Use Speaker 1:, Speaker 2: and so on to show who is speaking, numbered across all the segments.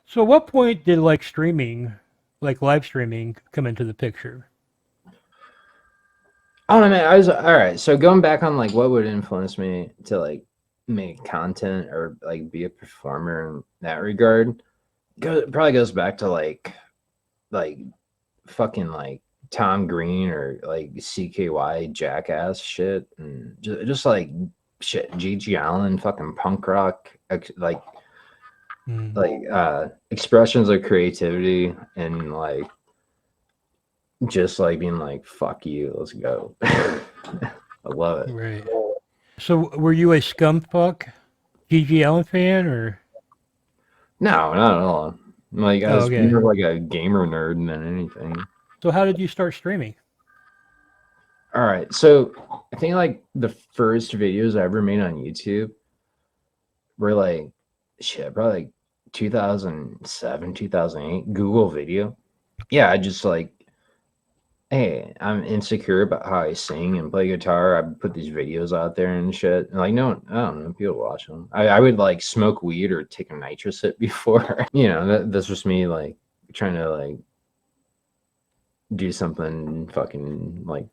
Speaker 1: So, at what point did like streaming, like live streaming, come into the picture?
Speaker 2: I don't know, man. I was all right. So going back on like what would influence me to like make content or like be a performer in that regard, probably goes back to like fucking like Tom Green or like CKY Jackass shit and just like shit Gigi Allen fucking punk rock
Speaker 1: Hmm.
Speaker 2: like expressions of creativity and like just like being like fuck you, let's go. I love it.
Speaker 1: Right. So, were you a scumfuck GG Allen fan, or?
Speaker 2: No, not at all. Like I
Speaker 1: Oh,
Speaker 2: was
Speaker 1: okay.
Speaker 2: more like a gamer nerd than anything.
Speaker 1: So, how did you start streaming?
Speaker 2: All right, so I think like the first videos I ever made on YouTube were like shit, probably like 2007, 2008, Google Video. Yeah, I just like, hey, I'm insecure about how I sing and play guitar. I put these videos out there and shit. And like, no, I don't know, people watch them. I would like smoke weed or take a nitrous hit before. That's just me like trying to like do something fucking like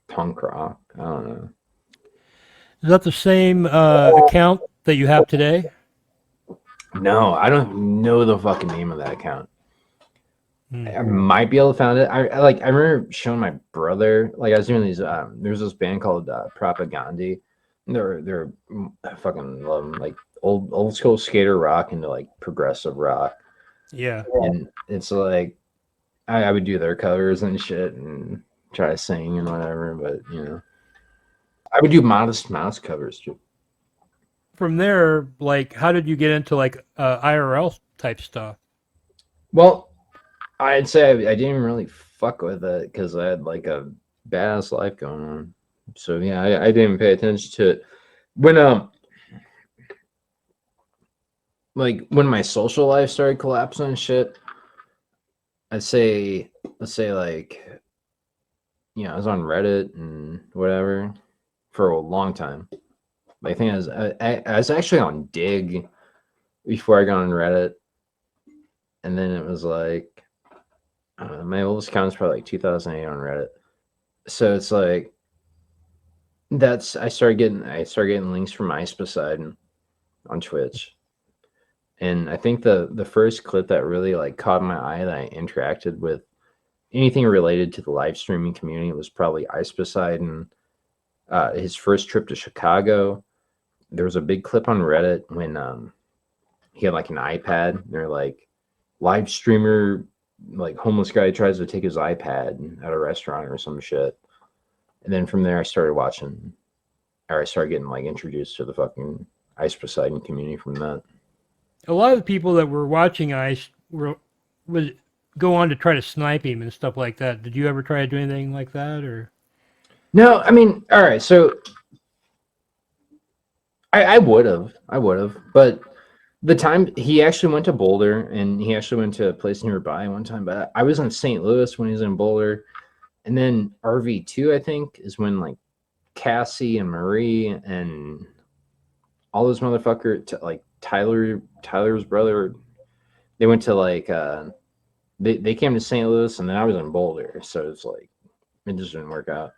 Speaker 2: punk rock. I don't know.
Speaker 1: Is that the same account that you have today?
Speaker 2: No, I don't know the fucking name of that account.
Speaker 1: Hmm.
Speaker 2: I might be able to find it. I remember showing my brother. Like I was doing these. There's this band called Propaganda. I fucking love them. Like old school skater rock into like progressive rock,
Speaker 1: Yeah.
Speaker 2: and it's like I would do their covers and shit and try to sing and whatever. But I would do Modest Mouse covers too.
Speaker 1: From there, like, how did you get into like IRL type stuff?
Speaker 2: Well, I'd say I didn't really fuck with it because I had like a badass life going on. So yeah, I didn't pay attention to it. When like when my social life started collapsing and shit, I'd say let's say like I was on Reddit and whatever for a long time. I think I was actually on Dig before I got on Reddit, and then it was like my oldest account is probably like 2008 on Reddit. So it's like that's I started getting links from iSpecied on Twitch. And I think the first clip that really like caught my eye that I interacted with anything related to the live streaming community was probably iSpecied and his first trip to Chicago. There was a big clip on Reddit when he had like an iPad. And they're like live streamer, like homeless guy tries to take his iPad at a restaurant or some shit. And then from there, I started watching, or I started getting like introduced to the fucking Ice Poseidon community from that.
Speaker 1: A lot of the people that were watching Ice would go on to try to snipe him and stuff like that. Did you ever try to do anything like that, or?
Speaker 2: No, I mean, all right, so I would have, but the time he actually went to Boulder and he actually went to a place nearby one time, but I was in St. Louis when he was in Boulder, and then RV2 I think is when like Cassie and Marie and all those motherfucker like Tyler's brother, they went to like they came to St. Louis and then I was in Boulder, so it's like it just didn't work out.